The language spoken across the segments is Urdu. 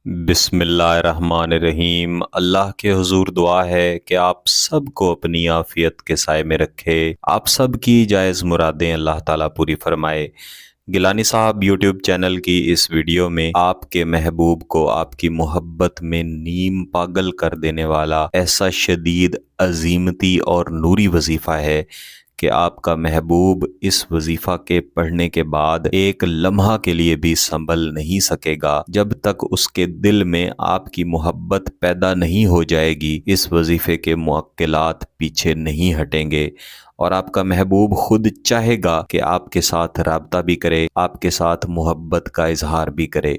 بسم اللہ الرحمن الرحیم۔ اللہ کے حضور دعا ہے کہ آپ سب کو اپنی عافیت کے سائے میں رکھے، آپ سب کی جائز مرادیں اللہ تعالیٰ پوری فرمائے۔ گیلانی صاحب یوٹیوب چینل کی اس ویڈیو میں آپ کے محبوب کو آپ کی محبت میں نیم پاگل کر دینے والا ایسا شدید عظیمتی اور نوری وظیفہ ہے کہ آپ کا محبوب اس وظیفہ کے پڑھنے کے بعد ایک لمحہ کے لیے بھی سنبھل نہیں سکے گا جب تک اس کے دل میں آپ کی محبت پیدا نہیں ہو جائے گی۔ اس وظیفے کے معقلات پیچھے نہیں ہٹیں گے اور آپ کا محبوب خود چاہے گا کہ آپ کے ساتھ رابطہ بھی کرے، آپ کے ساتھ محبت کا اظہار بھی کرے،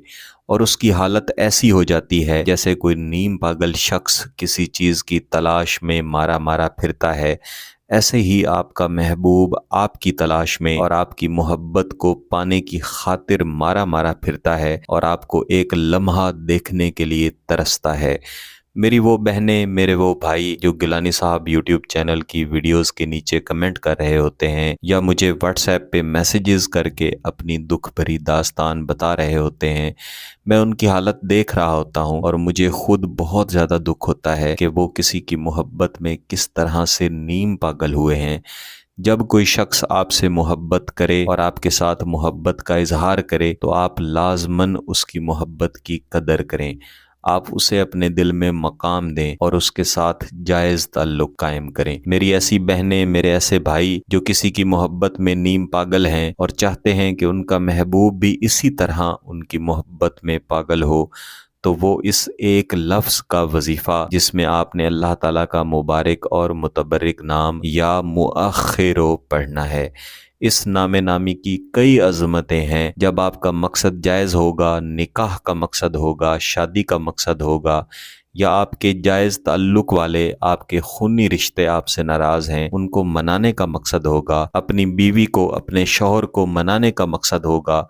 اور اس کی حالت ایسی ہو جاتی ہے جیسے کوئی نیم پاگل شخص کسی چیز کی تلاش میں مارا مارا پھرتا ہے۔ ایسے ہی آپ کا محبوب آپ کی تلاش میں اور آپ کی محبت کو پانے کی خاطر مارا مارا پھرتا ہے اور آپ کو ایک لمحہ دیکھنے کے لیے ترستا ہے۔ میری وہ بہنیں، میرے وہ بھائی جو گیلانی صاحب یوٹیوب چینل کی ویڈیوز کے نیچے کمنٹ کر رہے ہوتے ہیں یا مجھے واٹس ایپ پہ میسیجز کر کے اپنی دکھ بھری داستان بتا رہے ہوتے ہیں، میں ان کی حالت دیکھ رہا ہوتا ہوں اور مجھے خود بہت زیادہ دکھ ہوتا ہے کہ وہ کسی کی محبت میں کس طرح سے نیم پاگل ہوئے ہیں۔ جب کوئی شخص آپ سے محبت کرے اور آپ کے ساتھ محبت کا اظہار کرے تو آپ لازماً اس کی محبت کی قدر کریں، آپ اسے اپنے دل میں مقام دیں اور اس کے ساتھ جائز تعلق قائم کریں۔ میری ایسی بہنیں، میرے ایسے بھائی جو کسی کی محبت میں نیم پاگل ہیں اور چاہتے ہیں کہ ان کا محبوب بھی اسی طرح ان کی محبت میں پاگل ہو، تو وہ اس ایک لفظ کا وظیفہ جس میں آپ نے اللہ تعالیٰ کا مبارک اور متبرک نام یا مؤخرو پڑھنا ہے۔ اس نام نامی کی کئی عظمتیں ہیں۔ جب آپ کا مقصد جائز ہوگا، نکاح کا مقصد ہوگا، شادی کا مقصد ہوگا، یا آپ کے جائز تعلق والے، آپ کے خونی رشتے آپ سے ناراض ہیں، ان کو منانے کا مقصد ہوگا، اپنی بیوی کو، اپنے شوہر کو منانے کا مقصد ہوگا،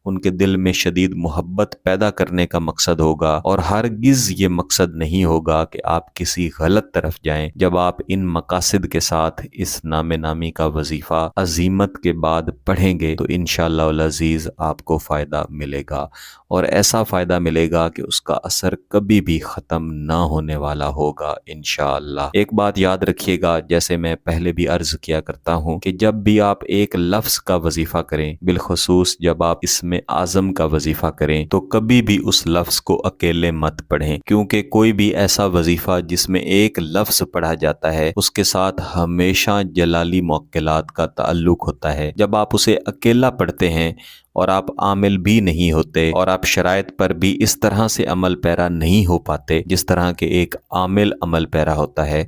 ان کے دل میں شدید محبت پیدا کرنے کا مقصد ہوگا، اور ہرگز یہ مقصد نہیں ہوگا کہ آپ کسی غلط طرف جائیں۔ جب آپ ان مقاصد کے ساتھ اس نام نامی کا وظیفہ عزیمت کے بعد پڑھیں گے تو انشاءاللہ العزیز آپ کو فائدہ ملے گا، اور ایسا فائدہ ملے گا کہ اس کا اثر کبھی بھی ختم نہ ہونے والا ہوگا انشاءاللہ۔ ایک بات یاد رکھیے گا، جیسے میں پہلے بھی عرض کیا کرتا ہوں کہ جب بھی آپ ایک لفظ کا وظیفہ کریں، بالخصوص جب آپ اسم اعظم کا وظیفہ کریں، تو کبھی بھی اس لفظ کو اکیلے مت پڑھیں، کیونکہ کوئی بھی ایسا وظیفہ جس میں ایک لفظ پڑھا جاتا ہے اس کے ساتھ ہمیشہ جلالی موکلات کا تعلق ہوتا ہے۔ جب آپ اسے اکیلا پڑھتے ہیں اور آپ عامل بھی نہیں ہوتے اور آپ شرائط پر بھی اس طرح سے عمل پیرا نہیں ہو پاتے جس طرح کہ ایک عامل عمل پیرا ہوتا ہے،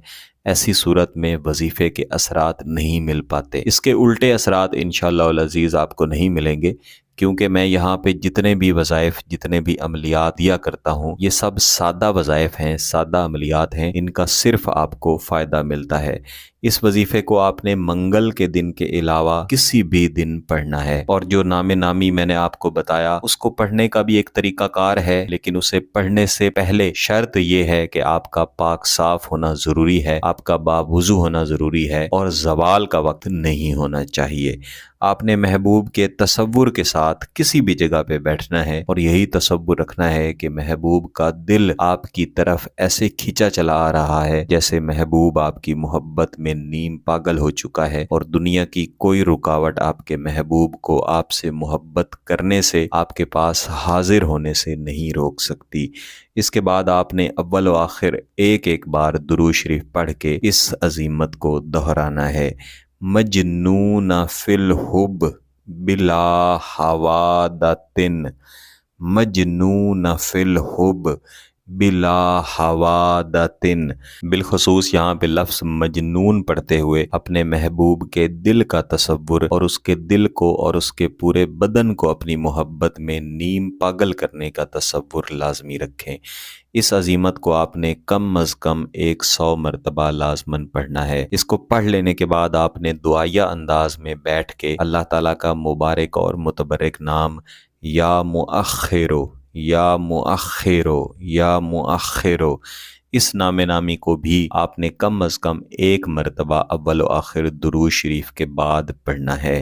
ایسی صورت میں وظیفے کے اثرات نہیں مل پاتے۔ اس کے الٹے اثرات انشاءاللہ العزیز آپ کو نہیں ملیں گے، کیونکہ میں یہاں پہ جتنے بھی وظائف، جتنے بھی عملیات دیا کرتا ہوں، یہ سب سادہ وظائف ہیں، سادہ عملیات ہیں، ان کا صرف آپ کو فائدہ ملتا ہے۔ اس وظیفے کو آپ نے منگل کے دن کے علاوہ کسی بھی دن پڑھنا ہے، اور جو نام نامی میں نے آپ کو بتایا اس کو پڑھنے کا بھی ایک طریقہ کار ہے، لیکن اسے پڑھنے سے پہلے شرط یہ ہے کہ آپ کا پاک صاف ہونا ضروری ہے، آپ کا باوضو ہونا ضروری ہے، اور زوال کا وقت نہیں ہونا چاہیے۔ آپ نے محبوب کے تصور کے ساتھ کسی بھی جگہ پہ بیٹھنا ہے اور یہی تصور رکھنا ہے کہ محبوب کا دل آپ کی طرف ایسے کھینچا چلا آ رہا ہے جیسے محبوب آپ کی محبت میں نیم پاگل ہو چکا ہے، اور دنیا کی کوئی رکاوٹ آپ کے محبوب کو آپ سے محبت کرنے سے، آپ کے پاس حاضر ہونے سے نہیں روک سکتی۔ اس کے بعد آپ نے اول و آخر ایک ایک بار درود شریف پڑھ کے اس عظیمت کو دہرانا ہے۔ مجنون فی الحب بلا حوادث، مجنون فی الحب بلا حوادث۔ بالخصوص یہاں پہ لفظ مجنون پڑھتے ہوئے اپنے محبوب کے دل کا تصور اور اس کے دل کو اور اس کے پورے بدن کو اپنی محبت میں نیم پاگل کرنے کا تصور لازمی رکھیں۔ اس عظیمت کو آپ نے کم از کم 100 مرتبہ لازماً پڑھنا ہے۔ اس کو پڑھ لینے کے بعد آپ نے دعائیہ انداز میں بیٹھ کے اللہ تعالیٰ کا مبارک اور متبرک نام یا مؤخرو یا مؤخرو یا مؤخرو، اس نام نامی کو بھی آپ نے کم از کم 1 مرتبہ اول و آخر درود شریف کے بعد پڑھنا ہے،